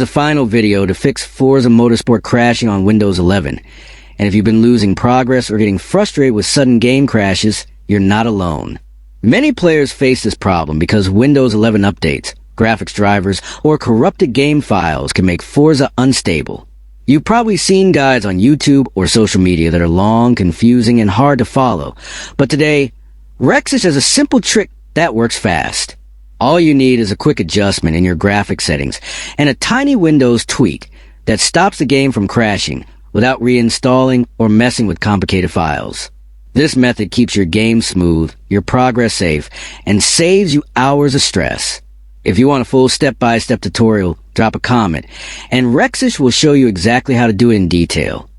The final video to fix Forza Motorsport crashing on Windows 11. And if you've been losing progress or getting frustrated with sudden game crashes, you're not alone. Many players face this problem because Windows 11 updates, graphics drivers, or corrupted game files can make Forza unstable. You've probably seen guides on YouTube or social media that are long, confusing, and hard to follow. But today, Rexis has a simple trick that works fast. All you need is a quick adjustment in your graphics settings and a tiny Windows tweak that stops the game from crashing without reinstalling or messing with complicated files. This method keeps your game smooth, your progress safe, and saves you hours of stress. If you want a full step-by-step tutorial, drop a comment, and Rexis will show you exactly how to do it in detail.